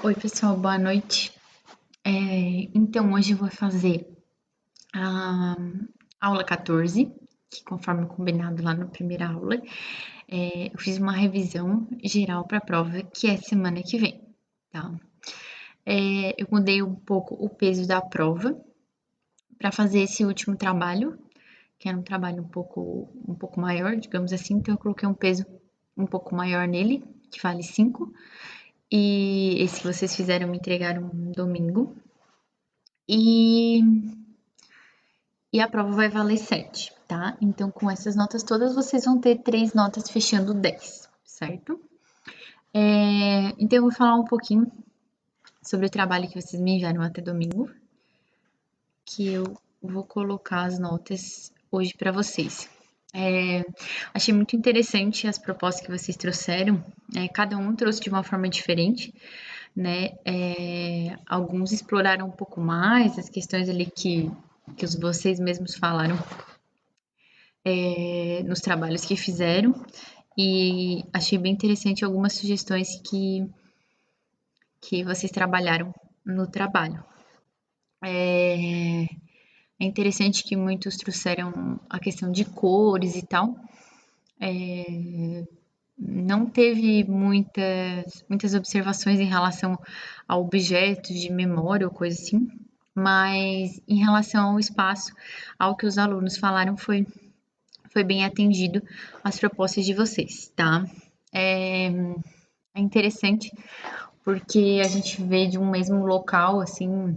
Oi, pessoal, boa noite. Então, hoje eu vou fazer a aula 14, que conforme combinado lá na primeira aula, eu fiz uma revisão geral para a prova, que é semana que vem, tá? Eu mudei um pouco o peso da prova para fazer esse último trabalho, que era um trabalho um pouco maior, digamos assim, então eu coloquei um peso um pouco maior nele, que vale 5, e esse que vocês fizeram me entregaram um domingo. E a prova vai valer 7, tá? Então, com essas notas todas, vocês vão ter 3 notas fechando 10, certo? Então, eu vou falar um pouquinho sobre o trabalho que vocês me enviaram até domingo, que eu vou colocar as notas hoje para vocês. Achei muito interessante as propostas que vocês trouxeram, cada um trouxe de uma forma diferente, né? Alguns exploraram um pouco mais as questões ali que vocês mesmos falaram nos trabalhos que fizeram e achei bem interessante algumas sugestões que vocês trabalharam no trabalho. É interessante que muitos trouxeram a questão de cores e tal. Não teve muitas observações em relação a objetos de memória ou coisa assim, mas em relação ao espaço, ao que os alunos falaram foi bem atendido as propostas de vocês, tá? É interessante porque a gente vê de um mesmo local, assim,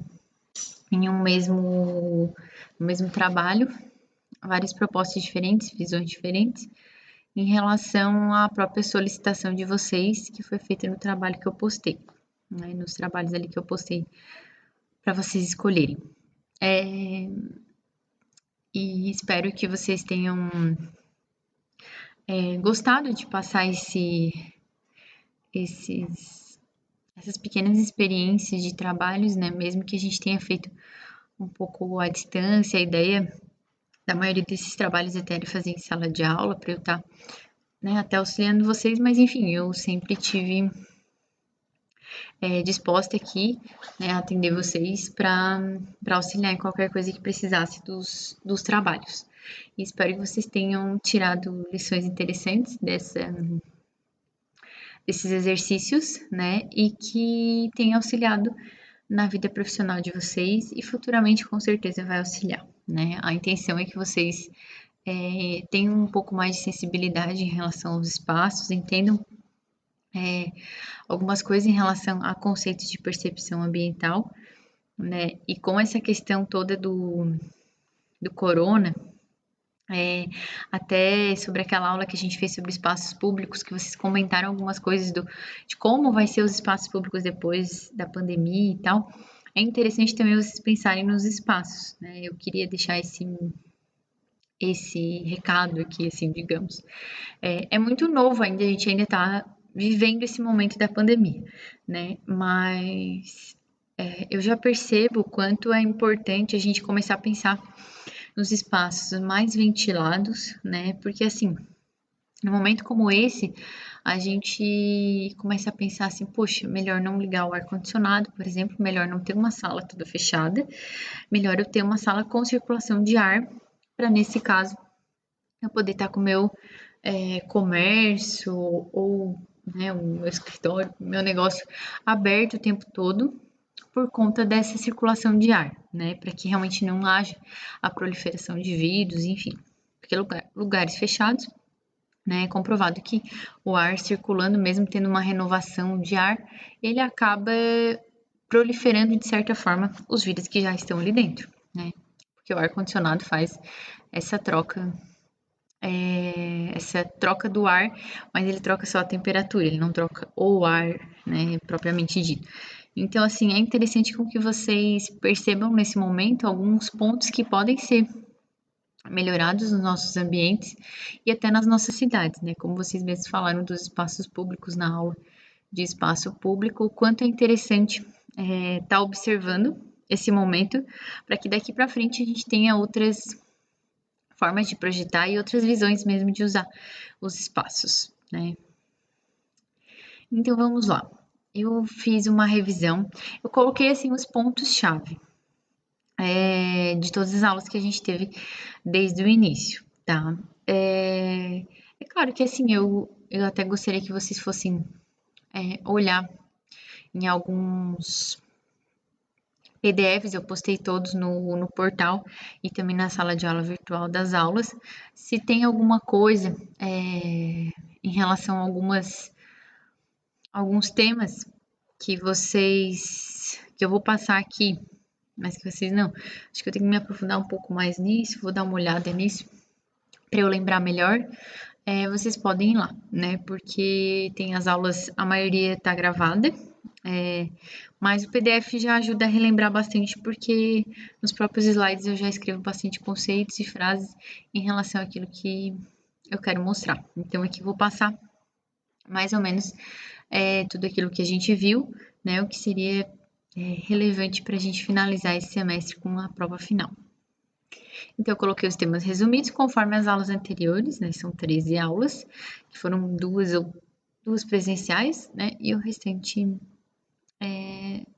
em no mesmo trabalho, várias propostas diferentes, visões diferentes, em relação à própria solicitação de vocês, que foi feita no trabalho que eu postei, né, nos trabalhos ali que eu postei para vocês escolherem. E espero que vocês tenham gostado de passar essas pequenas experiências de trabalhos, né? Mesmo que a gente tenha feito um pouco à distância, a ideia da maioria desses trabalhos até era fazer em sala de aula para eu estar, né, até auxiliando vocês, mas enfim, eu sempre tive disposta aqui, né, a atender vocês para auxiliar em qualquer coisa que precisasse dos trabalhos. E espero que vocês tenham tirado lições interessantes desses exercícios, né, e que tenha auxiliado na vida profissional de vocês e futuramente com certeza vai auxiliar, né? A intenção é que vocês tenham um pouco mais de sensibilidade em relação aos espaços, entendam algumas coisas em relação a conceitos de percepção ambiental, né? E com essa questão toda do corona, até sobre aquela aula que a gente fez sobre espaços públicos, que vocês comentaram algumas coisas de como vai ser os espaços públicos depois da pandemia e tal. É interessante também vocês pensarem nos espaços, né? Eu queria deixar esse recado aqui, assim, digamos. É muito novo ainda, a gente ainda está vivendo esse momento da pandemia, né? Mas eu já percebo o quanto é importante a gente começar a pensar nos espaços mais ventilados, né? Porque assim, num momento como esse, a gente começa a pensar assim, poxa, melhor não ligar o ar-condicionado, por exemplo, melhor não ter uma sala toda fechada, melhor eu ter uma sala com circulação de ar, para nesse caso eu poder estar com o meu comércio ou né, o meu escritório, o meu negócio aberto o tempo todo por conta dessa circulação de ar, né? Para que realmente não haja a proliferação de vírus, enfim. Porque lugares fechados, né? É comprovado que o ar circulando, mesmo tendo uma renovação de ar, ele acaba proliferando de certa forma os vírus que já estão ali dentro, né? Porque o ar condicionado faz essa troca essa troca do ar, mas ele troca só a temperatura, ele não troca o ar, né, propriamente dito. Então, assim, é interessante com que vocês percebam nesse momento alguns pontos que podem ser melhorados nos nossos ambientes e até nas nossas cidades, né? Como vocês mesmos falaram dos espaços públicos na aula de espaço público, o quanto é interessante estar observando esse momento para que daqui para frente a gente tenha outras formas de projetar e outras visões mesmo de usar os espaços, né? Então vamos lá. eu fiz uma revisão, eu coloquei assim os pontos-chave de todas as aulas que a gente teve desde o início, tá? É claro que assim, eu até gostaria que vocês fossem olhar em alguns PDFs, eu postei todos no portal e também na sala de aula virtual das aulas. Se tem alguma coisa em relação a alguns temas que eu vou passar aqui, mas que vocês não, acho que eu tenho que me aprofundar um pouco mais nisso, vou dar uma olhada nisso para eu lembrar melhor. Vocês podem ir lá, né? Porque tem as aulas, a maioria tá gravada, mas o PDF já ajuda a relembrar bastante, porque nos próprios slides eu já escrevo bastante conceitos e frases em relação àquilo que eu quero mostrar. Então aqui eu vou passar mais ou menos tudo aquilo que a gente viu, né? O que seria relevante para a gente finalizar esse semestre com a prova final. Então, eu coloquei os temas resumidos conforme as aulas anteriores, né? São 13 aulas, que foram duas presenciais, né? E o restante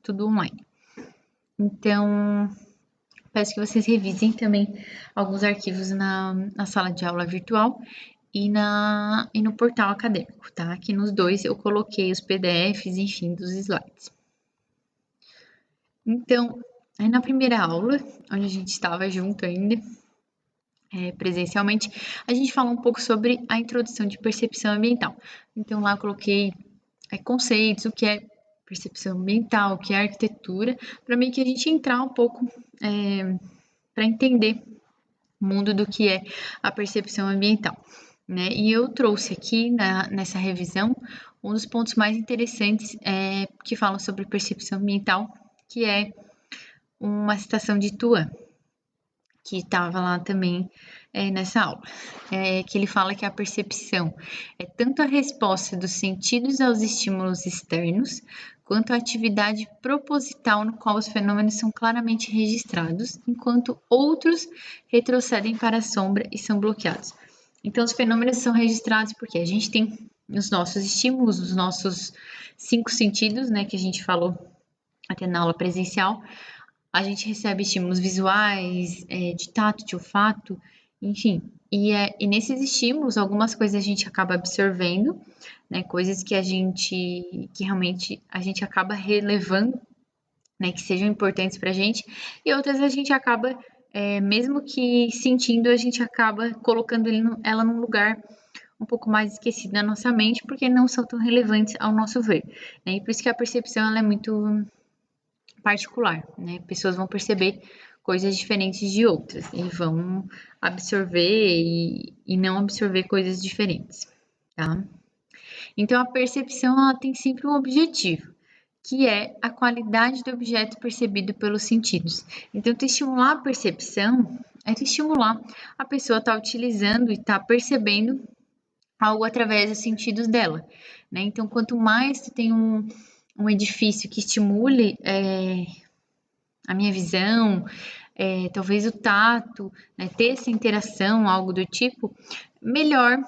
tudo online. Então, peço que vocês revisem também alguns arquivos na sala de aula virtual e no portal acadêmico, tá? Aqui nos dois eu coloquei os PDFs, enfim, dos slides. Então, aí na primeira aula, onde a gente estava junto ainda, presencialmente, a gente falou um pouco sobre a introdução de percepção ambiental. Então, lá eu coloquei conceitos, o que é percepção ambiental, o que é arquitetura, para meio que a gente entrar um pouco para entender o mundo do que é a percepção ambiental, né? E eu trouxe aqui nessa revisão um dos pontos mais interessantes que falam sobre percepção ambiental, que é uma citação de Tuan, que estava lá também nessa aula, que ele fala que a percepção é tanto a resposta dos sentidos aos estímulos externos, quanto a atividade proposital no qual os fenômenos são claramente registrados, enquanto outros retrocedem para a sombra e são bloqueados. Então, os fenômenos são registrados porque a gente tem os nossos estímulos, os nossos 5 sentidos, né, que a gente falou até na aula presencial, a gente recebe estímulos visuais, de tato, de olfato, enfim. E nesses estímulos, algumas coisas a gente acaba absorvendo, né? Coisas que realmente a gente acaba relevando, né? Que sejam importantes pra gente, e outras a gente acaba, mesmo que sentindo, a gente acaba colocando ela num lugar um pouco mais esquecido na nossa mente, porque não são tão relevantes ao nosso ver, né? E por isso que a percepção ela é muito particular, né? Pessoas vão perceber coisas diferentes de outras e vão absorver e não absorver coisas diferentes, tá? Então a percepção ela tem sempre um objetivo, que é a qualidade do objeto percebido pelos sentidos. Então, tu estimular a percepção é tu estimular a pessoa a estar utilizando e estar percebendo algo através dos sentidos dela, né? Então, quanto mais tu tem um edifício que estimule a minha visão, talvez o tato, né, ter essa interação, algo do tipo, melhor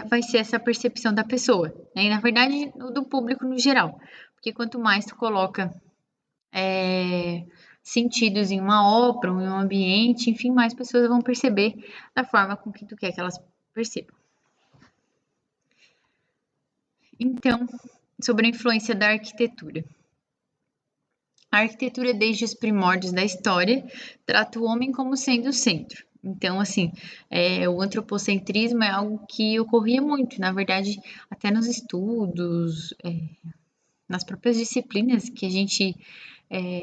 vai ser essa percepção da pessoa, né? E na verdade do público no geral, porque quanto mais tu coloca sentidos em uma obra, em um ambiente, enfim, mais pessoas vão perceber da forma com que tu quer que elas percebam. Então, sobre a influência da arquitetura. A arquitetura, desde os primórdios da história, trata o homem como sendo o centro. Então, assim, o antropocentrismo é algo que ocorria muito, na verdade, até nos estudos, nas próprias disciplinas que a gente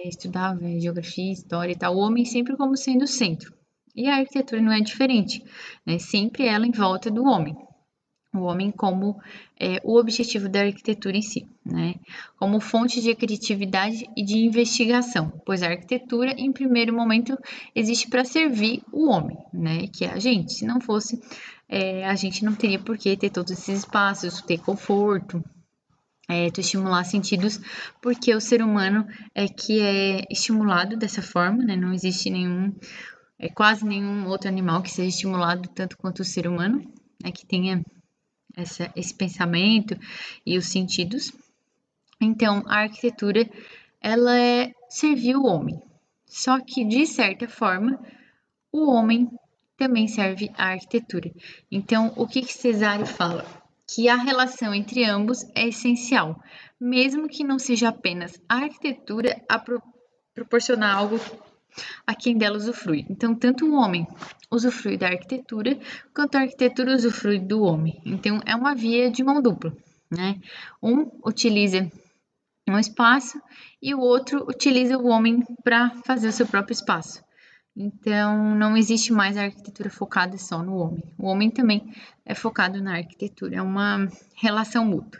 estudava, geografia, história e tal, o homem sempre como sendo o centro. E a arquitetura não é diferente, né? Sempre ela em volta do homem. O homem como o objetivo da arquitetura em si, né? Como fonte de criatividade e de investigação, pois a arquitetura, em primeiro momento, existe para servir o homem, né? Que é a gente. Se não fosse, a gente não teria por que ter todos esses espaços, ter conforto, tu estimular sentidos, porque o ser humano é que é estimulado dessa forma, né? Não existe quase nenhum outro animal que seja estimulado tanto quanto o ser humano, né? Que tenha esse pensamento e os sentidos. Então, a arquitetura, ela serviu o homem. Só que, de certa forma, o homem também serve à arquitetura. Então, o que Cesare fala? Que a relação entre ambos é essencial, mesmo que não seja apenas a arquitetura a proporcionar algo a quem dela usufrui. Então, tanto o homem usufrui da arquitetura, quanto a arquitetura usufrui do homem. Então, é uma via de mão dupla, né? Um utiliza um espaço e o outro utiliza o homem para fazer o seu próprio espaço. Então, não existe mais a arquitetura focada só no homem. O homem também é focado na arquitetura, é uma relação mútua.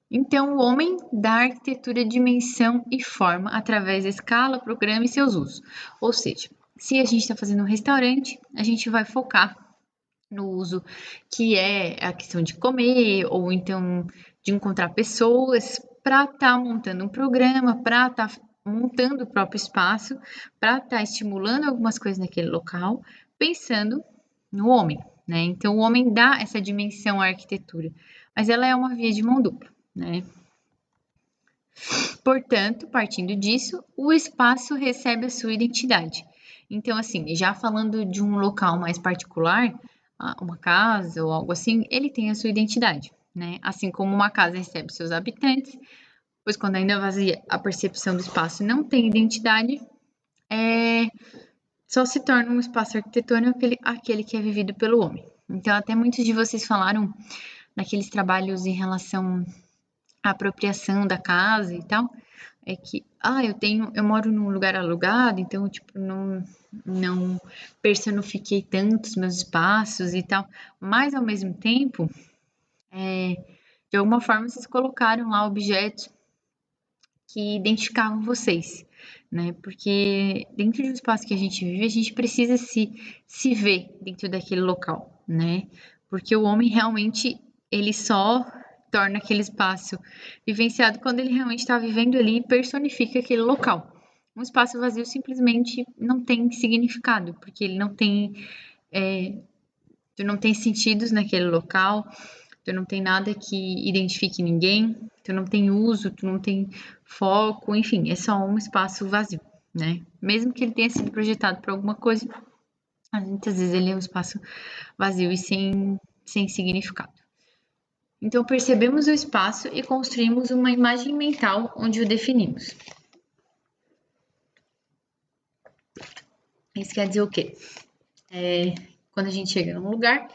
Então, o homem dá à arquitetura dimensão e forma através da escala, programa e seus usos. Ou seja, se a gente está fazendo um restaurante, a gente vai focar no uso que é a questão de comer, ou então de encontrar pessoas, para estar montando um programa, para estar montando o próprio espaço, para estar estimulando algumas coisas naquele local, pensando no homem, né? Então, o homem dá essa dimensão à arquitetura, mas ela é uma via de mão dupla, né? Portanto, partindo disso, o espaço recebe a sua identidade. Então, assim, já falando de um local mais particular, uma casa ou algo assim, ele tem a sua identidade, né? Assim como uma casa recebe seus habitantes, pois quando ainda vazia, a percepção do espaço não tem identidade, só se torna um espaço arquitetônico aquele que é vivido pelo homem. Então, até muitos de vocês falaram naqueles trabalhos em relação à apropriação da casa e tal, é que, eu moro num lugar alugado, então, tipo, não personifiquei tanto os meus espaços e tal, mas ao mesmo tempo, de alguma forma vocês colocaram lá objetos que identificavam vocês, né? Porque dentro do espaço que a gente vive, a gente precisa se ver dentro daquele local, né? Porque o homem realmente, ele só torna aquele espaço vivenciado quando ele realmente está vivendo ali e personifica aquele local. Um espaço vazio simplesmente não tem significado, porque ele não tem, tu não tem sentidos naquele local, tu não tem nada que identifique ninguém, tu não tem uso, tu não tem foco, enfim, é só um espaço vazio, né? Mesmo que ele tenha sido projetado para alguma coisa, muitas vezes ele é um espaço vazio e sem significado. Então, percebemos o espaço e construímos uma imagem mental onde o definimos. Isso quer dizer o quê? Quando a gente chega num lugar,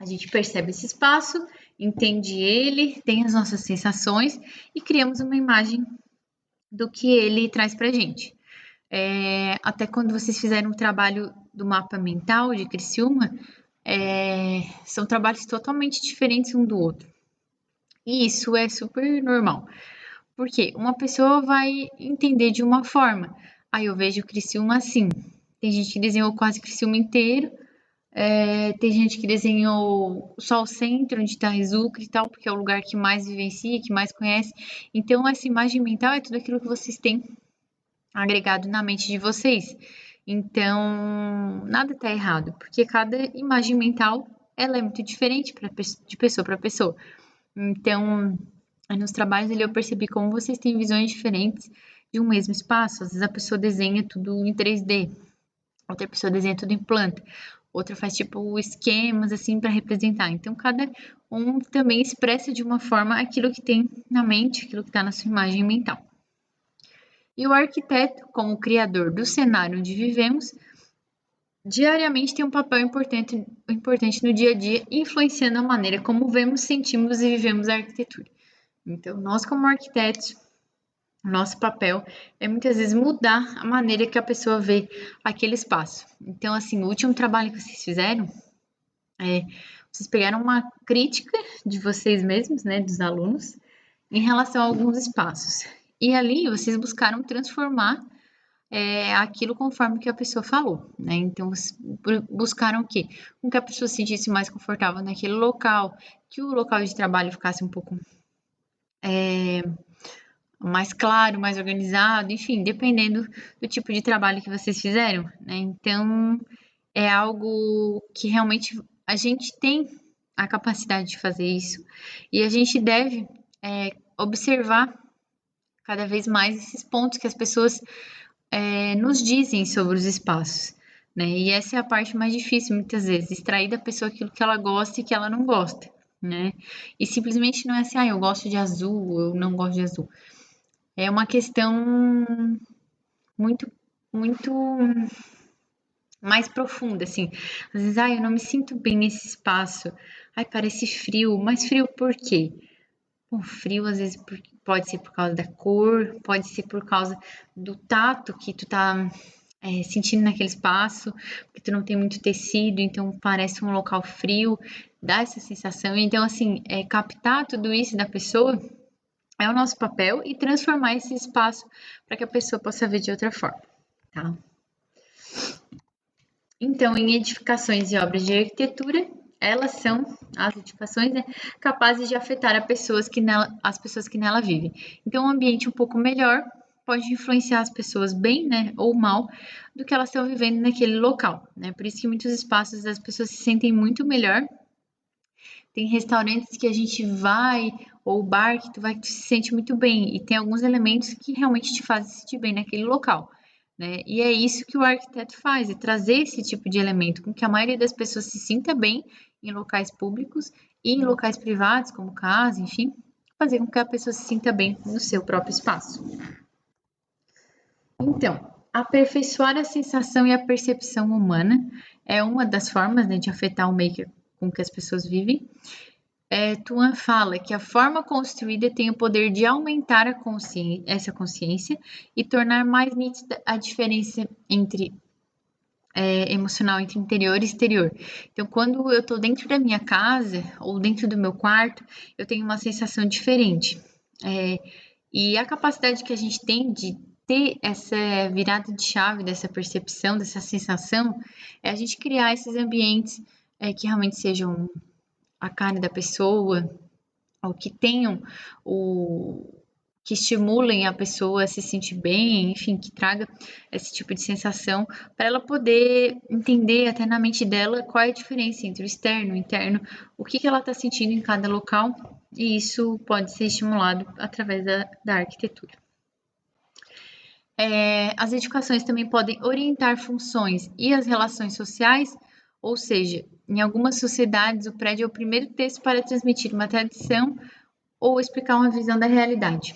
a gente percebe esse espaço, entende ele, tem as nossas sensações e criamos uma imagem do que ele traz para a gente. Até quando vocês fizeram o trabalho do mapa mental de Criciúma, são trabalhos totalmente diferentes um do outro. E isso é super normal. Porque uma pessoa vai entender de uma forma. Aí eu vejo Criciúma assim. Tem gente que desenhou quase Criciúma inteiro. Tem gente que desenhou só o centro, onde está Exucre e tal, porque é o lugar que mais vivencia, que mais conhece. Então, essa imagem mental é tudo aquilo que vocês têm agregado na mente de vocês. Então, nada está errado, porque cada imagem mental ela é muito diferente de pessoa para pessoa. Então, nos trabalhos ali eu percebi como vocês têm visões diferentes de um mesmo espaço. Às vezes a pessoa desenha tudo em 3D, outra pessoa desenha tudo em planta, outra faz tipo esquemas assim para representar. Então, cada um também expressa de uma forma aquilo que tem na mente, aquilo que está na sua imagem mental. E o arquiteto, como criador do cenário onde vivemos, diariamente tem um papel importante no dia a dia, influenciando a maneira como vemos, sentimos e vivemos a arquitetura. Então, nós como arquitetos, nosso papel é muitas vezes mudar a maneira que a pessoa vê aquele espaço. Então, assim, o último trabalho que vocês fizeram, vocês pegaram uma crítica de vocês mesmos, né, dos alunos, em relação a alguns espaços. E ali vocês buscaram transformar aquilo conforme que a pessoa falou, né? Então, buscaram o quê? Com que a pessoa se sentisse mais confortável naquele local, que o local de trabalho ficasse um pouco mais claro, mais organizado, enfim, dependendo do tipo de trabalho que vocês fizeram, né? Então, é algo que realmente a gente tem a capacidade de fazer isso e a gente deve observar cada vez mais esses pontos que as pessoas nos dizem sobre os espaços, né? E essa é a parte mais difícil, muitas vezes, extrair da pessoa aquilo que ela gosta e que ela não gosta, né? E simplesmente não é assim, eu gosto de azul, eu não gosto de azul. É uma questão muito, muito mais profunda, assim. Às vezes, eu não me sinto bem nesse espaço. Parece frio. Mas frio por quê? O frio, às vezes, pode ser por causa da cor, pode ser por causa do tato que tu tá sentindo naquele espaço, porque tu não tem muito tecido, então parece um local frio, dá essa sensação. Então, assim, captar tudo isso da pessoa é o nosso papel e transformar esse espaço para que a pessoa possa ver de outra forma, tá? Então, em edificações e obras de arquitetura, elas são, as edificações, né, capazes de afetar as pessoas que nela vivem. Então, um ambiente um pouco melhor pode influenciar as pessoas bem, né, ou mal, do que elas estão vivendo naquele local, né? Por isso que muitos espaços as pessoas se sentem muito melhor. Tem restaurantes que a gente vai, ou bar que tu se sente muito bem, e tem alguns elementos que realmente te fazem se sentir bem naquele local. Né? E é isso que o arquiteto faz, é trazer esse tipo de elemento, com que a maioria das pessoas se sinta bem em locais públicos e em locais privados, como casa, enfim, fazer com que a pessoa se sinta bem no seu próprio espaço. Então, aperfeiçoar a sensação e a percepção humana é uma das formas, né, de afetar o meio com que as pessoas vivem. Tuan fala que a forma construída tem o poder de aumentar essa consciência e tornar mais nítida a diferença entre emocional entre interior e exterior. Então, quando eu estou dentro da minha casa ou dentro do meu quarto, eu tenho uma sensação diferente. E a capacidade que a gente tem de ter essa virada de chave, dessa percepção, dessa sensação, é a gente criar esses ambientes que realmente sejam a cara da pessoa, ou que tenham que estimulem a pessoa a se sentir bem, enfim, que traga esse tipo de sensação para ela poder entender até na mente dela qual é a diferença entre o externo e o interno, o que ela está sentindo em cada local, e isso pode ser estimulado através da arquitetura. As edificações também podem orientar funções e as relações sociais, ou seja, em algumas sociedades o prédio é o primeiro texto para transmitir uma tradição ou explicar uma visão da realidade.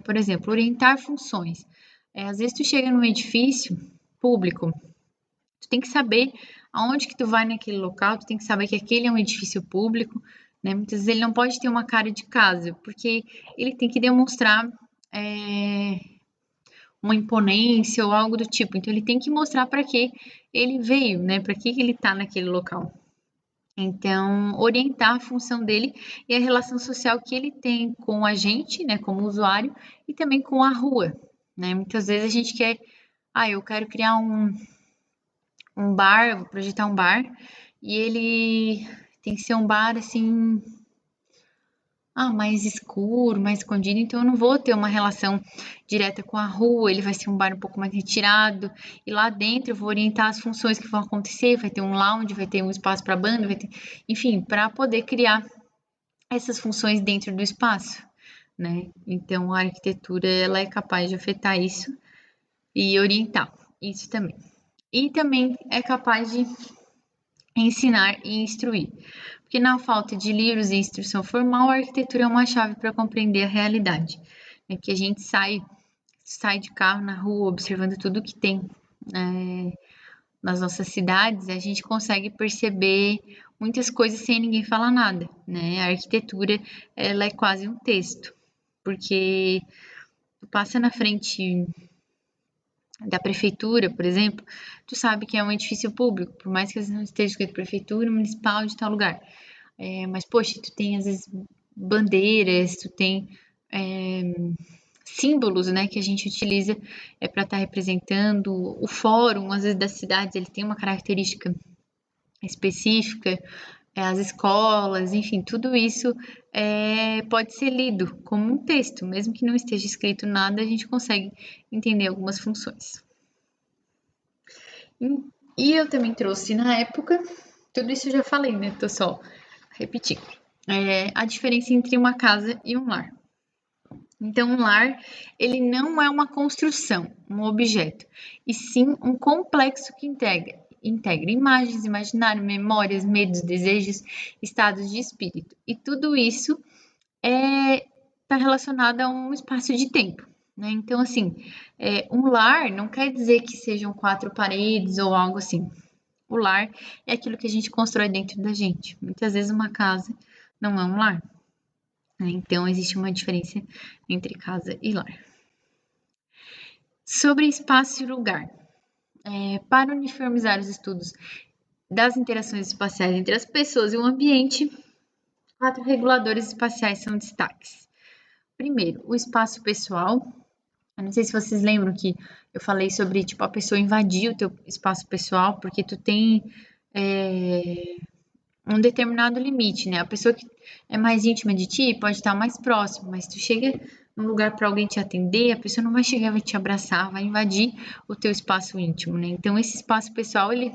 Por exemplo, orientar funções. Às vezes tu chega num edifício público, tu tem que saber aonde que tu vai naquele local, tu tem que saber que aquele é um edifício público, né? Muitas vezes ele não pode ter uma cara de casa, porque ele tem que demonstrar uma imponência ou algo do tipo. Então ele tem que mostrar para que ele veio, né? Para que ele está naquele local. Então, orientar a função dele e a relação social que ele tem com a gente, né, como usuário, e também com a rua, né? Muitas vezes a gente quer, eu quero criar um bar, vou projetar um bar, e ele tem que ser um bar assim, mais escuro, mais escondido, então eu não vou ter uma relação direta com a rua, ele vai ser um bar um pouco mais retirado, e lá dentro eu vou orientar as funções que vão acontecer, vai ter um lounge, vai ter um espaço para banda, enfim, para poder criar essas funções dentro do espaço, né? Então a arquitetura ela é capaz de afetar isso e orientar isso também. E também é capaz de ensinar e instruir. Porque na falta de livros e instrução formal, a arquitetura é uma chave para compreender a realidade. É que a gente sai de carro na rua observando tudo que tem nas nossas cidades, a gente consegue perceber muitas coisas sem ninguém falar nada, né? A arquitetura, ela é quase um texto, porque tu passa na frente da prefeitura, por exemplo, tu sabe que é um edifício público, por mais que não esteja escrito prefeitura municipal de tal lugar. Mas, poxa, tu tem às vezes bandeiras, tu tem símbolos, né, que a gente utiliza para estar representando o fórum, às vezes das cidades, ele tem uma característica específica, as escolas, enfim, tudo isso pode ser lido como um texto, mesmo que não esteja escrito nada, a gente consegue entender algumas funções. E eu também trouxe na época, tudo isso eu já falei, né? Tô só repetindo. A diferença entre uma casa e um lar. Então, um lar, ele não é uma construção, um objeto, e sim um complexo que integra imagens, imaginário, memórias, medos, desejos, estados de espírito. E tudo isso está relacionado a um espaço de tempo, né? Então, assim, um lar não quer dizer que sejam 4 paredes ou algo assim. O lar é aquilo que a gente constrói dentro da gente. Muitas vezes uma casa não é um lar, né? Então, existe uma diferença entre casa e lar. Sobre espaço e lugar. Para uniformizar os estudos das interações espaciais entre as pessoas e o ambiente, 4 reguladores espaciais são destaques. Primeiro, o espaço pessoal. Eu não sei se vocês lembram que eu falei sobre, tipo, a pessoa invadir o teu espaço pessoal, porque tu tem um determinado limite, né? A pessoa que é mais íntima de ti pode estar mais próximo, mas tu chega num lugar para alguém te atender, a pessoa não vai chegar, vai te abraçar, vai invadir o teu espaço íntimo, né? Então, esse espaço pessoal, ele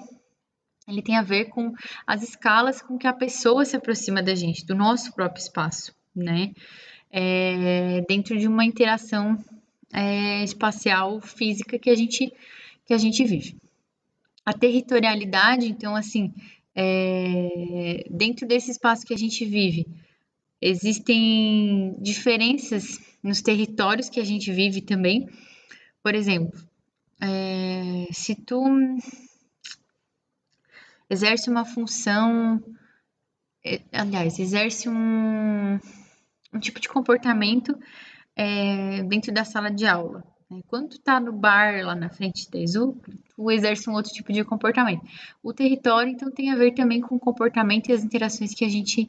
tem a ver com as escalas com que a pessoa se aproxima da gente, do nosso próprio espaço, né? Dentro de uma interação espacial física que a gente vive. A territorialidade, então, assim, dentro desse espaço que a gente vive, existem diferenças nos territórios que a gente vive também. Por exemplo, se tu exerce uma função, aliás, exerce um tipo de comportamento dentro da sala de aula. Né? Quando tu tá no bar lá na frente da ESU, tu exerce um outro tipo de comportamento. O território, então, tem a ver também com o comportamento e as interações que a gente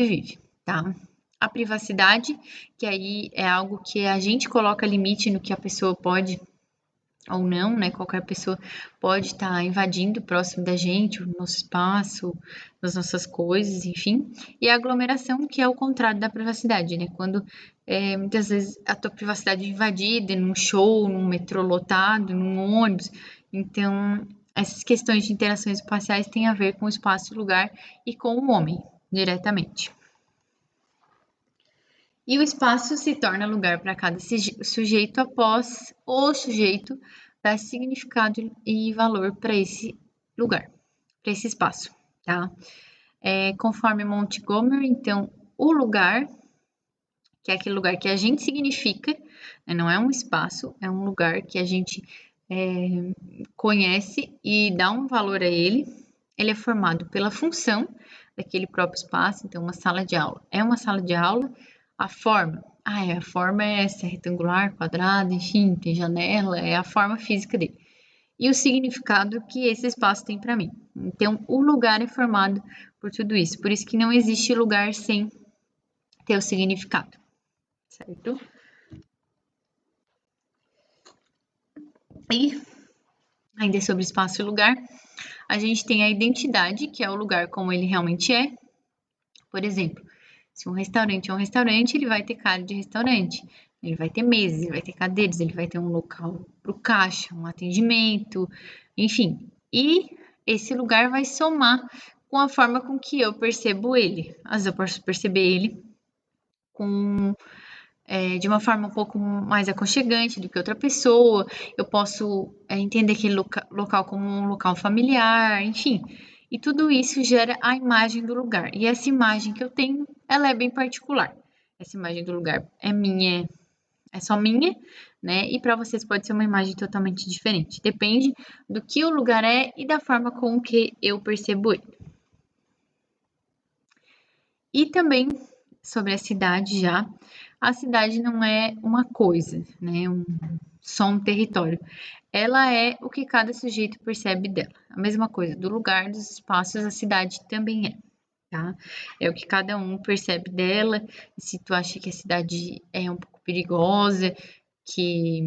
vive, tá? A privacidade, que aí é algo que a gente coloca limite no que a pessoa pode ou não, né? Qualquer pessoa pode estar invadindo próximo da gente, o nosso espaço, as nossas coisas, enfim. E a aglomeração, que é o contrário da privacidade, né? Quando muitas vezes a tua privacidade é invadida num show, num metrô lotado, num ônibus. Então, essas questões de interações espaciais têm a ver com o espaço e lugar e com o homem, diretamente. E o espaço se torna lugar para cada sujeito após o sujeito dar significado e valor para esse lugar, para esse espaço, tá? Conforme Montgomery, então, o lugar, que é aquele lugar que a gente significa, né, não é um espaço, é um lugar que a gente conhece e dá um valor a ele. Ele é formado pela função daquele próprio espaço, então uma sala de aula é uma sala de aula. A forma, a forma é essa, retangular, quadrada, enfim, tem janela, é a forma física dele. E o significado que esse espaço tem para mim. Então, o lugar é formado por tudo isso. Por isso que não existe lugar sem ter o significado, certo? E ainda sobre espaço e lugar, a gente tem a identidade, que é o lugar como ele realmente é. Por exemplo, se um restaurante é um restaurante, ele vai ter cara de restaurante. Ele vai ter mesas, ele vai ter cadeiras, ele vai ter um local para o caixa, um atendimento, enfim. E esse lugar vai somar com a forma com que eu percebo ele. Às vezes eu posso perceber ele de uma forma um pouco mais aconchegante do que outra pessoa. Eu posso entender aquele local como um local familiar, enfim. E tudo isso gera a imagem do lugar. E essa imagem que eu tenho, ela é bem particular. Essa imagem do lugar é minha, é só minha, né? E para vocês pode ser uma imagem totalmente diferente. Depende do que o lugar é e da forma com que eu percebo ele. E também sobre a cidade já, a cidade não é uma coisa, né? Só um território. Ela é o que cada sujeito percebe dela. A mesma coisa, do lugar, dos espaços, a cidade também é, tá? É o que cada um percebe dela. E se tu acha que a cidade é um pouco perigosa, que,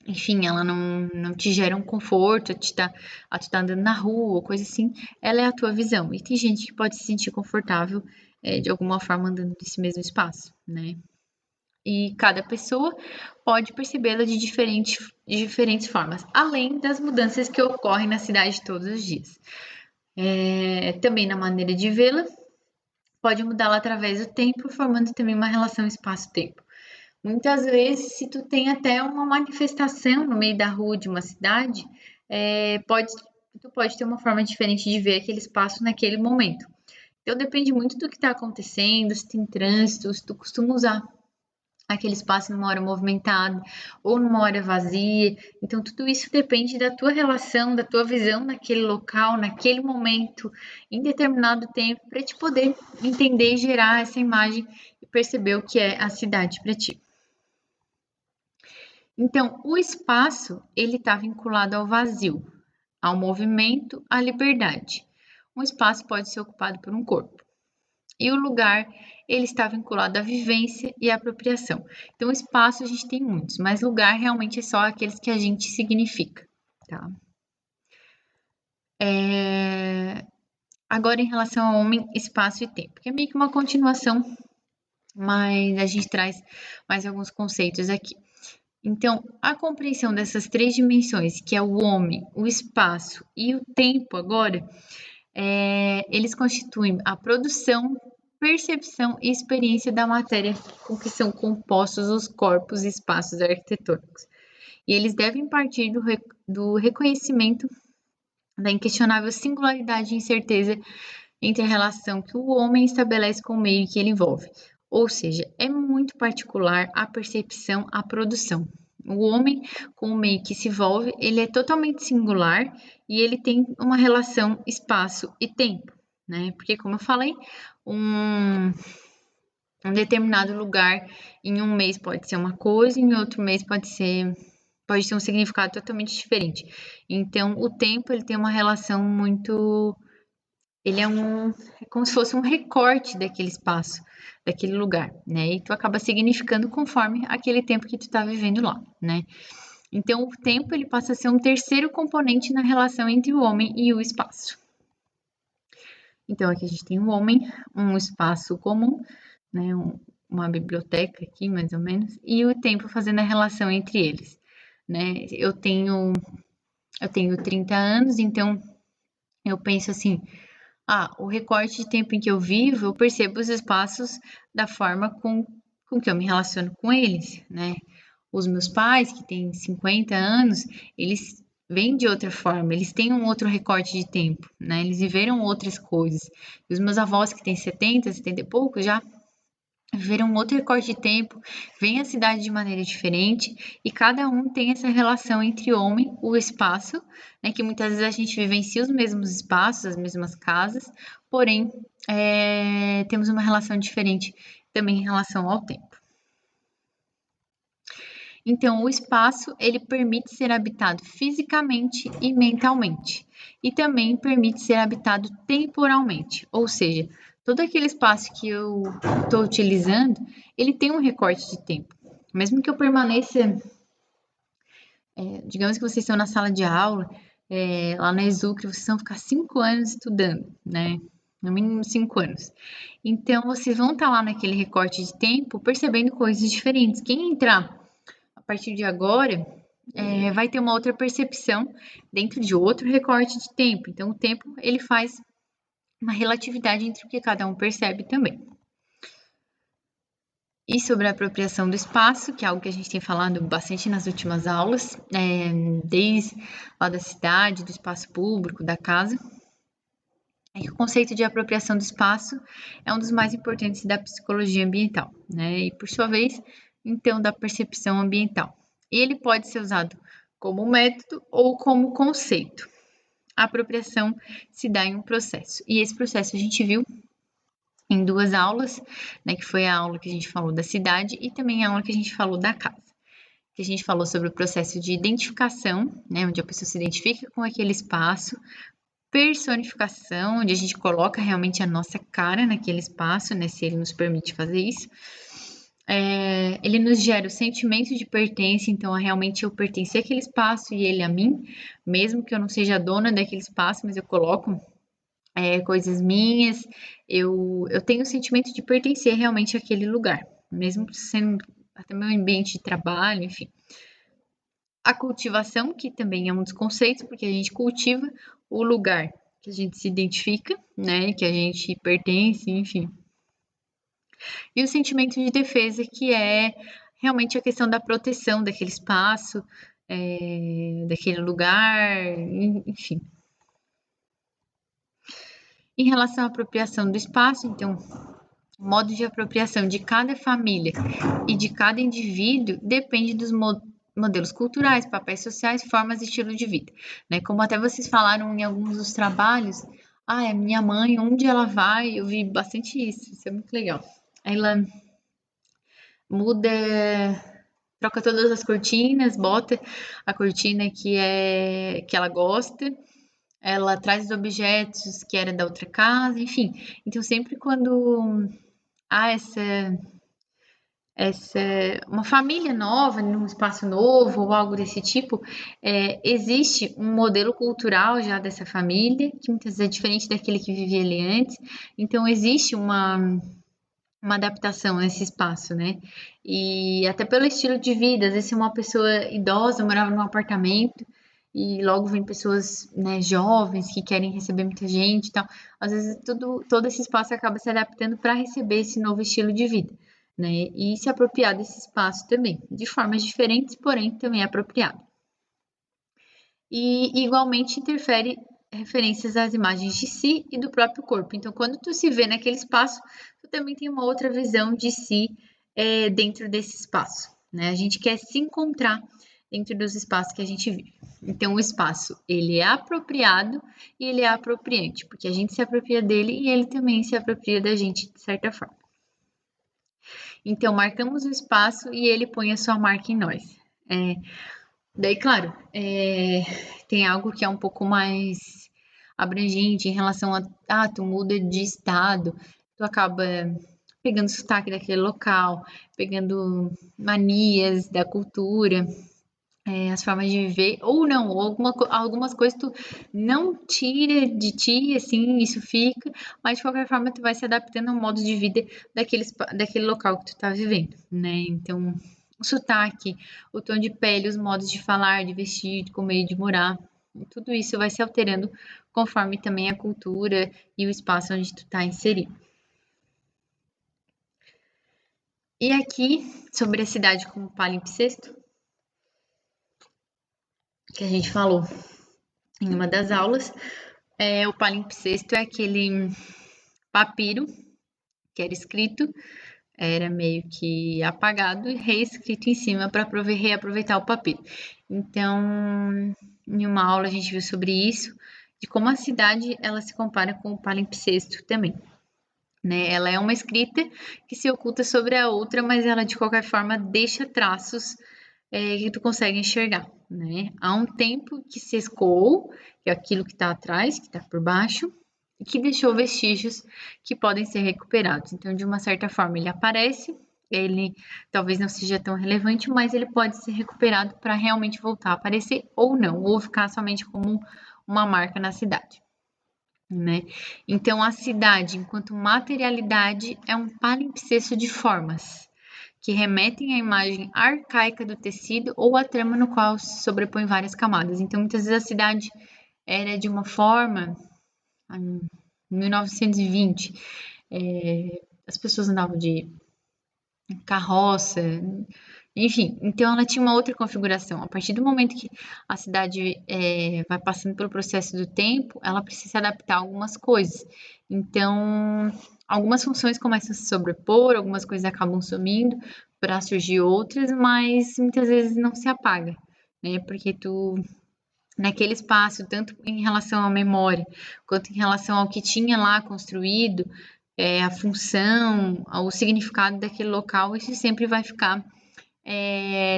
enfim, ela não te gera um conforto, a tu tá andando na rua, ou coisa assim, ela é a tua visão. E tem gente que pode se sentir confortável de alguma forma andando nesse mesmo espaço, né? E cada pessoa pode percebê-la de diferentes formas, além das mudanças que ocorrem na cidade todos os dias. Também na maneira de vê-la, pode mudá-la através do tempo, formando também uma relação espaço-tempo. Muitas vezes, se tu tem até uma manifestação no meio da rua de uma cidade, tu pode ter uma forma diferente de ver aquele espaço naquele momento. Então depende muito do que está acontecendo, se tem trânsito, se tu costuma usar aquele espaço numa hora movimentada ou numa hora vazia. Então tudo isso depende da tua relação, da tua visão naquele local, naquele momento, em determinado tempo, para te poder entender e gerar essa imagem e perceber o que é a cidade para ti. Então, o espaço ele está vinculado ao vazio, ao movimento, à liberdade. Um espaço pode ser ocupado por um corpo. E o lugar, ele está vinculado à vivência e à apropriação. Então, espaço a gente tem muitos, mas lugar realmente é só aqueles que a gente significa, tá? Agora, em relação ao homem, espaço e tempo, que é meio que uma continuação, mas a gente traz mais alguns conceitos aqui. Então, a compreensão dessas três dimensões, que é o homem, o espaço e o tempo agora, eles constituem a produção, percepção e experiência da matéria com que são compostos os corpos e espaços arquitetônicos. E eles devem partir do reconhecimento da inquestionável singularidade e incerteza entre a relação que o homem estabelece com o meio que ele envolve. Ou seja, é muito particular a percepção, a produção. O homem com o meio que se envolve, ele é totalmente singular e ele tem uma relação espaço e tempo, né? Porque, como eu falei, um determinado lugar em um mês pode ser uma coisa, em outro mês pode ter um significado totalmente diferente. Então, o tempo ele tem uma relação muito, ele é como se fosse um recorte daquele espaço, daquele lugar, né? E tu acaba significando conforme aquele tempo que tu tá vivendo lá, né? Então, o tempo ele passa a ser um terceiro componente na relação entre o homem e o espaço. Então, aqui a gente tem um homem, um espaço comum, né? Uma biblioteca aqui, mais ou menos, e o tempo fazendo a relação entre eles, né? Eu tenho 30 anos, então eu penso assim, o recorte de tempo em que eu vivo, eu percebo os espaços da forma com que eu me relaciono com eles, né? Os meus pais, que têm 50 anos, eles vêm de outra forma, eles têm um outro recorte de tempo, né? Eles viveram outras coisas. E os meus avós, que têm 70, 70 e pouco, já viveram um outro recorte de tempo, veem a cidade de maneira diferente e cada um tem essa relação entre homem, o espaço, né, que muitas vezes a gente vivencia os mesmos espaços, as mesmas casas, porém temos uma relação diferente também em relação ao tempo. Então, o espaço ele permite ser habitado fisicamente e mentalmente, e também permite ser habitado temporalmente, ou seja, todo aquele espaço que eu estou utilizando, ele tem um recorte de tempo. Mesmo que eu permaneça, digamos que vocês estão na sala de aula, lá na Exucre, vocês vão ficar 5 anos estudando, né? No mínimo 5 anos. Então, vocês vão estar lá naquele recorte de tempo percebendo coisas diferentes. Quem entrar a partir de agora, vai ter uma outra percepção dentro de outro recorte de tempo. Então, o tempo ele faz uma relatividade entre o que cada um percebe também. E sobre a apropriação do espaço, que é algo que a gente tem falado bastante nas últimas aulas, desde lá da cidade, do espaço público, da casa, é que o conceito de apropriação do espaço é um dos mais importantes da psicologia ambiental, né? E por sua vez, então, da percepção ambiental. E ele pode ser usado como método ou como conceito. A apropriação se dá em um processo. E esse processo a gente viu em 2 aulas, né, que foi a aula que a gente falou da cidade e também a aula que a gente falou da casa. Que a gente falou sobre o processo de identificação, né, onde a pessoa se identifica com aquele espaço, personificação, onde a gente coloca realmente a nossa cara naquele espaço, né, se ele nos permite fazer isso. Ele nos gera o sentimento de pertença, então realmente eu pertencer àquele espaço e ele a mim, mesmo que eu não seja dona daquele espaço, mas eu coloco coisas minhas, eu tenho o sentimento de pertencer realmente àquele lugar, mesmo sendo até meu ambiente de trabalho, enfim. A cultivação, que também é um dos conceitos, porque a gente cultiva o lugar que a gente se identifica, né, que a gente pertence, enfim. E o sentimento de defesa, que é realmente a questão da proteção daquele espaço, daquele lugar, enfim. Em relação à apropriação do espaço, então, o modo de apropriação de cada família e de cada indivíduo depende dos modelos culturais, papéis sociais, formas e estilo de vida, né? Como até vocês falaram em alguns dos trabalhos, a minha mãe, onde ela vai, eu vi bastante isso é muito legal. Ela muda, troca todas as cortinas, bota a cortina que ela gosta, ela traz os objetos que era da outra casa, enfim. Então sempre quando há uma família nova, num espaço novo ou algo desse tipo, existe um modelo cultural já dessa família, que muitas vezes é diferente daquele que vivia ali antes, então existe uma adaptação nesse espaço, né? E até pelo estilo de vida, às vezes se uma pessoa idosa morava num apartamento e logo vem pessoas, né, jovens que querem receber muita gente e tal, às vezes todo esse espaço acaba se adaptando para receber esse novo estilo de vida, né? E se apropriar desse espaço também, de formas diferentes, porém também é apropriado. E igualmente interfere referências às imagens de si e do próprio corpo. Então, quando tu se vê naquele espaço, tu também tem uma outra visão de si dentro desse espaço, né? A gente quer se encontrar dentro dos espaços que a gente vive. Então, o espaço, ele é apropriado e ele é apropriante, porque a gente se apropria dele e ele também se apropria da gente, de certa forma. Então, marcamos o espaço e ele põe a sua marca em nós. Daí, claro, tem algo que é um pouco mais abrangente em relação a tu muda de estado, tu acaba pegando sotaque daquele local, pegando manias da cultura, as formas de viver, ou não, ou algumas coisas tu não tira de ti, assim, isso fica, mas de qualquer forma tu vai se adaptando ao modo de vida daquele local que tu tá vivendo, né? Então, o sotaque, o tom de pele, os modos de falar, de vestir, de comer, de morar, tudo isso vai se alterando conforme também a cultura e o espaço onde tu tá inserido. E aqui, sobre a cidade como palimpsesto, que a gente falou em uma das aulas, o palimpsesto é aquele papiro que era escrito, era meio que apagado e reescrito em cima para reaproveitar o papiro. Então, em uma aula a gente viu sobre isso, de como a cidade ela se compara com o palimpsesto também. Né? Ela é uma escrita que se oculta sobre a outra, mas ela de qualquer forma deixa traços que tu consegue enxergar. Né? Há um tempo que se escoou, que é aquilo que está atrás, que está por baixo, e que deixou vestígios que podem ser recuperados. Então, de uma certa forma, ele aparece, ele talvez não seja tão relevante, mas ele pode ser recuperado para realmente voltar a aparecer ou não, ou ficar somente como uma marca na cidade. Né? Então, a cidade, enquanto materialidade, é um palimpsesto de formas que remetem à imagem arcaica do tecido ou à trama no qual se sobrepõem várias camadas. Então, muitas vezes a cidade era de uma forma, em 1920, as pessoas andavam de carroça, enfim, então ela tinha uma outra configuração. A partir do momento que a cidade vai passando pelo processo do tempo, ela precisa se adaptar a algumas coisas. Então, algumas funções começam a se sobrepor, algumas coisas acabam sumindo para surgir outras, mas muitas vezes não se apaga, né? Porque tu naquele espaço, tanto em relação à memória, quanto em relação ao que tinha lá construído, a função, o significado daquele local, isso sempre vai ficar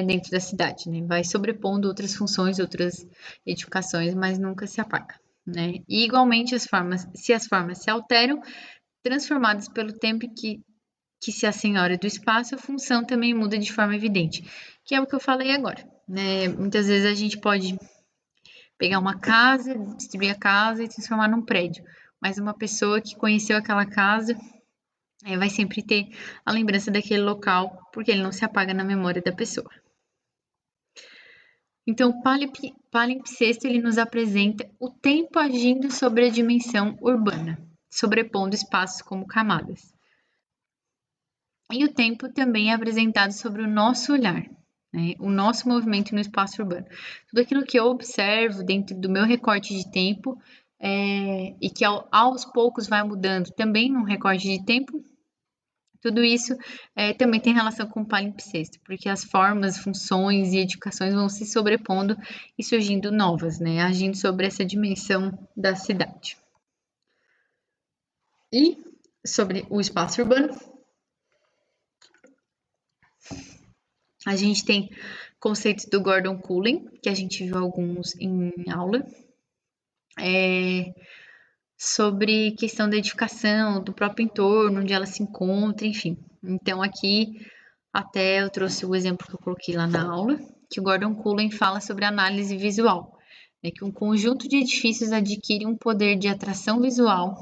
dentro da cidade, né? Vai sobrepondo outras funções, outras edificações, mas nunca se apaga, né? E igualmente se as formas se alteram, transformadas pelo tempo que se assenhora do espaço, a função também muda de forma evidente, que é o que eu falei agora, né? Muitas vezes a gente pode pegar uma casa, destruir a casa e transformar num prédio, mas uma pessoa que conheceu aquela casa vai sempre ter a lembrança daquele local, porque ele não se apaga na memória da pessoa. Então, o palimpsesto ele nos apresenta o tempo agindo sobre a dimensão urbana, sobrepondo espaços como camadas. E o tempo também é apresentado sobre o nosso olhar, né? O nosso movimento no espaço urbano. Tudo aquilo que eu observo dentro do meu recorte de tempo e que aos poucos vai mudando também num recorte de tempo, tudo isso também tem relação com o palimpsesto, porque as formas, funções e edificações vão se sobrepondo e surgindo novas, né? Agindo sobre essa dimensão da cidade. E sobre o espaço urbano, a gente tem conceitos do Gordon Cullen, que a gente viu alguns em aula, sobre questão da edificação, do próprio entorno, onde ela se encontra, enfim. Então, aqui, até eu trouxe o exemplo que eu coloquei lá na aula, que o Gordon Cullen fala sobre análise visual, né, que um conjunto de edifícios adquire um poder de atração visual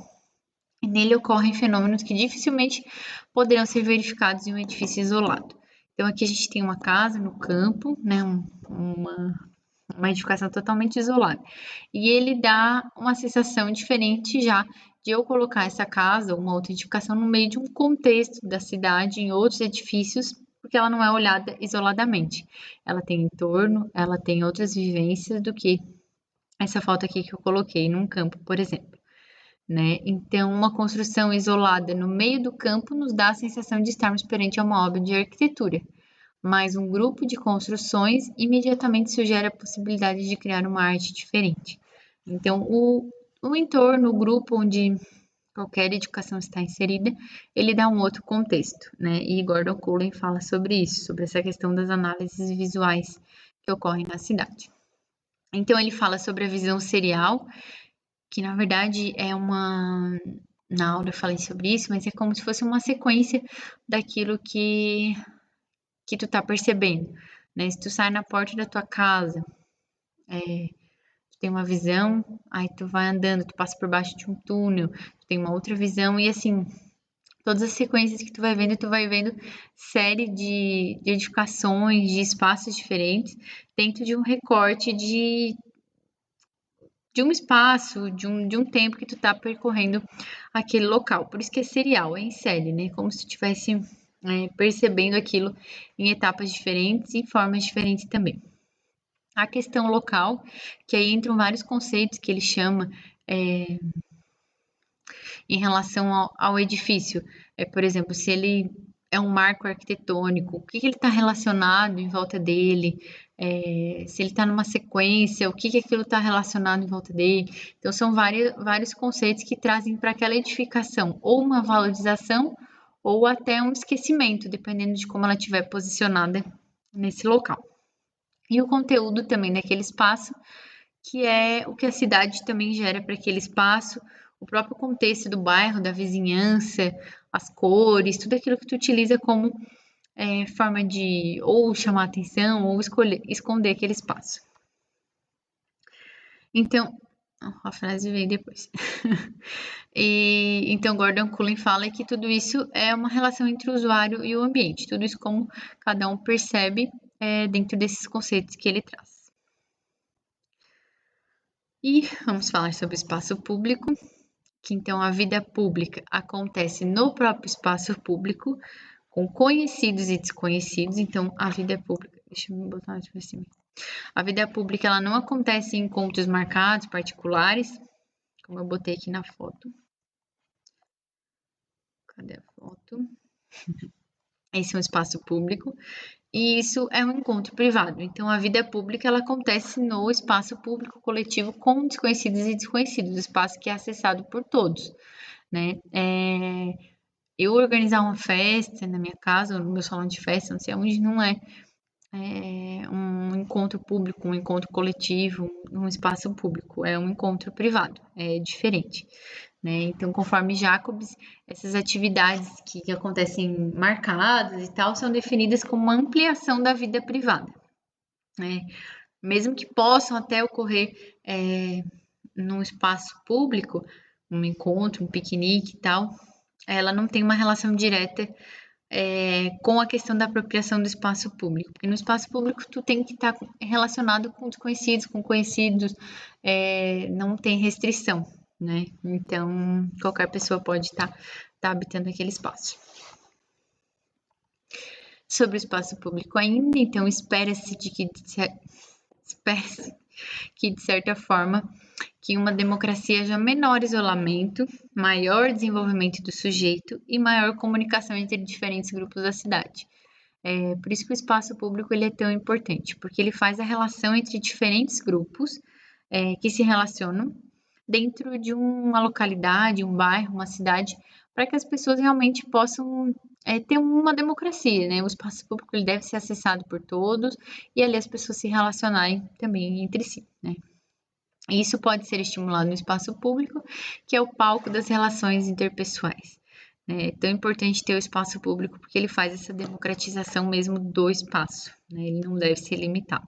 e nele ocorrem fenômenos que dificilmente poderão ser verificados em um edifício isolado. Então, aqui a gente tem uma casa no campo, né, uma edificação totalmente isolada. E ele dá uma sensação diferente já de eu colocar essa casa ou uma outra edificação no meio de um contexto da cidade, em outros edifícios, porque ela não é olhada isoladamente. Ela tem entorno, ela tem outras vivências do que essa foto aqui que eu coloquei num campo, por exemplo. Né? Então, uma construção isolada no meio do campo nos dá a sensação de estarmos perante a uma obra de arquitetura, mas um grupo de construções imediatamente sugere a possibilidade de criar uma arte diferente. Então, o entorno, o grupo onde qualquer edificação está inserida, ele dá um outro contexto, né? E Gordon Cullen fala sobre isso, sobre essa questão das análises visuais que ocorrem na cidade. Então, ele fala sobre a visão serial, que na verdade é uma. Na aula eu falei sobre isso, mas é como se fosse uma sequência daquilo que tu tá percebendo, né? Se tu sai na porta da tua casa, tu tem uma visão, aí tu vai andando, tu passa por baixo de um túnel, tu tem uma outra visão, e assim, todas as sequências que tu vai vendo série de edificações, de espaços diferentes, dentro de um recorte de um espaço, de um tempo que tu tá percorrendo aquele local. Por isso que é serial, é em série, né? Como se tu estivesse percebendo aquilo em etapas diferentes e formas diferentes também. A questão local, que aí entram vários conceitos que ele chama em relação ao edifício. Por exemplo, se ele é um marco arquitetônico, o que, que ele está relacionado em volta dele, se ele está numa sequência, o que, que aquilo está relacionado em volta dele. Então, são vários conceitos que trazem para aquela edificação ou uma valorização ou até um esquecimento, dependendo de como ela estiver posicionada nesse local. E o conteúdo também daquele espaço, que é o que a cidade também gera para aquele espaço, o próprio contexto do bairro, da vizinhança, as cores, tudo aquilo que tu utiliza como forma de ou chamar atenção ou esconder aquele espaço. Então, a frase veio depois. Então, Gordon Cullen fala que tudo isso é uma relação entre o usuário e o ambiente, tudo isso como cada um percebe dentro desses conceitos que ele traz. E vamos falar sobre o espaço público, que então a vida pública acontece no próprio espaço público, com conhecidos e desconhecidos. Então, a vida pública, deixa eu botar mais para cima. A vida pública ela não acontece em encontros marcados, particulares, como eu botei aqui na foto. Cadê a foto? Esse é um espaço público. E isso é um encontro privado. Então, a vida pública ela acontece no espaço público coletivo com desconhecidos e desconhecidos, espaço que é acessado por todos, né? Eu organizar uma festa na minha casa, no meu salão de festa, não sei onde, não é um encontro público, um encontro coletivo, um espaço público, é um encontro privado, é diferente. Né? Então, conforme Jacobs, essas atividades que acontecem marcadas e tal são definidas como uma ampliação da vida privada. Né? Mesmo que possam até ocorrer num espaço público, um encontro, um piquenique e tal, ela não tem uma relação direta com a questão da apropriação do espaço público. Porque no espaço público tu tem que estar relacionado com desconhecidos, com conhecidos, não tem restrição, né? Então, qualquer pessoa pode estar habitando aquele espaço. sobre o espaço público ainda, então espera-se que, de certa forma, que uma democracia haja menor isolamento, maior desenvolvimento do sujeito e maior comunicação entre diferentes grupos da cidade. Por isso que o espaço público ele é tão importante, porque ele faz a relação entre diferentes grupos que se relacionam dentro de uma localidade, um bairro, uma cidade, para que as pessoas realmente possam ter uma democracia, né? O espaço público ele deve ser acessado por todos e ali as pessoas se relacionarem também entre si, né? Isso pode ser estimulado no espaço público, que é o palco das relações interpessoais. É tão importante ter o espaço público porque ele faz essa democratização mesmo do espaço, né? Ele não deve ser limitado.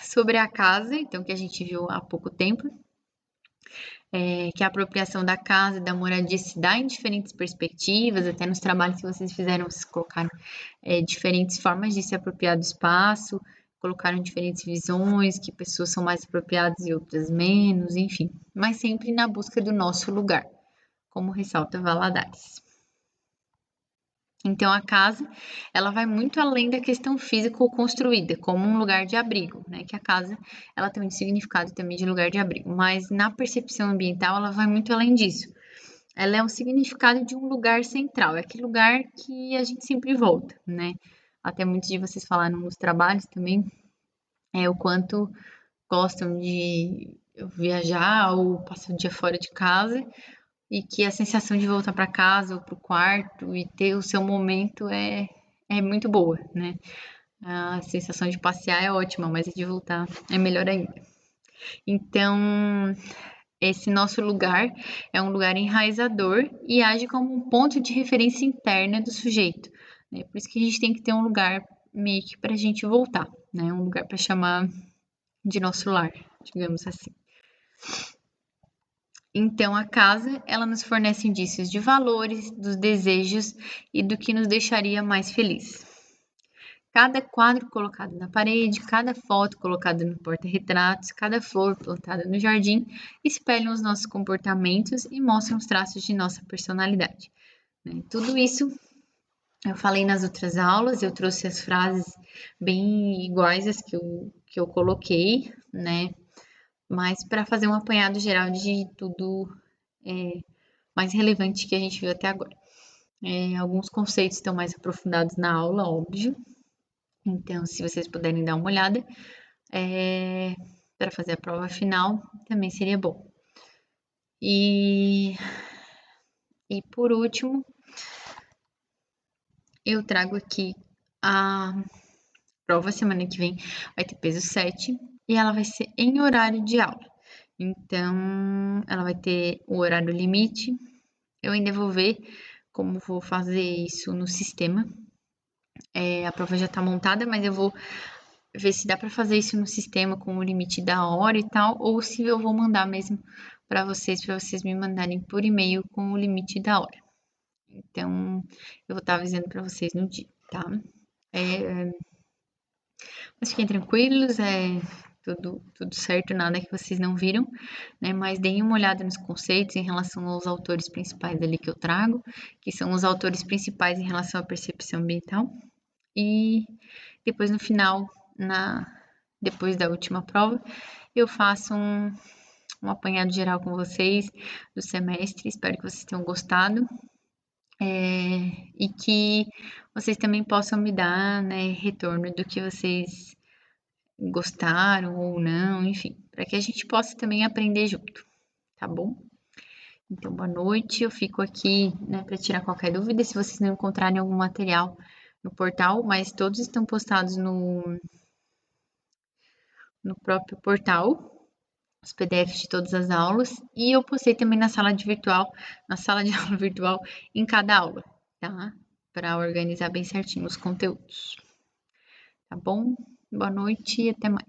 Sobre a casa, então, que a gente viu há pouco tempo, que a apropriação da casa e da moradia se dá em diferentes perspectivas, até nos trabalhos que vocês fizeram, vocês colocaram diferentes formas de se apropriar do espaço, colocaram diferentes visões, que pessoas são mais apropriadas e outras menos, enfim, mas sempre na busca do nosso lugar, como ressalta Valadares. Então, a casa, ela vai muito além da questão física ou construída, como um lugar de abrigo, né? Que a casa, ela tem um significado também de lugar de abrigo, mas na percepção ambiental, ela vai muito além disso. Ela é um significado de um lugar central, é aquele lugar que a gente sempre volta, né? Até muitos de vocês falaram nos trabalhos também, o quanto gostam de viajar ou passar o dia fora de casa, e que a sensação de voltar para casa ou para o quarto e ter o seu momento é muito boa, né? A sensação de passear é ótima, mas de voltar é melhor ainda. Então, esse nosso lugar é um lugar enraizador e age como um ponto de referência interna do sujeito, né? Por isso que a gente tem que ter um lugar meio que para a gente voltar, né? Um lugar para chamar de nosso lar, digamos assim. Então, a casa, ela nos fornece indícios de valores, dos desejos e do que nos deixaria mais feliz. Cada quadro colocado na parede, cada foto colocada no porta-retratos, cada flor plantada no jardim espelham os nossos comportamentos e mostram os traços de nossa personalidade. Tudo isso eu falei nas outras aulas, eu trouxe as frases bem iguais às que eu coloquei, né? Mas para fazer um apanhado geral de tudo mais relevante que a gente viu até agora. Alguns conceitos estão mais aprofundados na aula, óbvio. Então, se vocês puderem dar uma olhada, para fazer a prova final, também seria bom. E por último, eu trago aqui a prova semana que vem, vai ter peso 7 e ela vai ser em horário de aula. Então, ela vai ter o horário limite. Eu ainda vou ver como vou fazer isso no sistema. A prova já está montada, mas eu vou ver se dá para fazer isso no sistema com o limite da hora e tal, ou se eu vou mandar mesmo para vocês me mandarem por e-mail com o limite da hora. Então, eu vou estar avisando para vocês no dia, tá? Mas fiquem tranquilos, tudo certo, nada que vocês não viram, né? Mas deem uma olhada nos conceitos em relação aos autores principais ali que eu trago, que são os autores principais em relação à percepção ambiental. E depois no final, depois da última prova, eu faço um apanhado geral com vocês do semestre. Espero que vocês tenham gostado. E que vocês também possam me dar, né, retorno do que vocês gostaram ou não, enfim, para que a gente possa também aprender junto, tá bom? Então, boa noite, eu fico aqui, né, para tirar qualquer dúvida, se vocês não encontrarem algum material no portal, mas todos estão postados no próprio portal, os PDFs de todas as aulas, e eu postei também na sala de aula virtual em cada aula, tá? Para organizar bem certinho os conteúdos. Tá bom? Boa noite e até mais.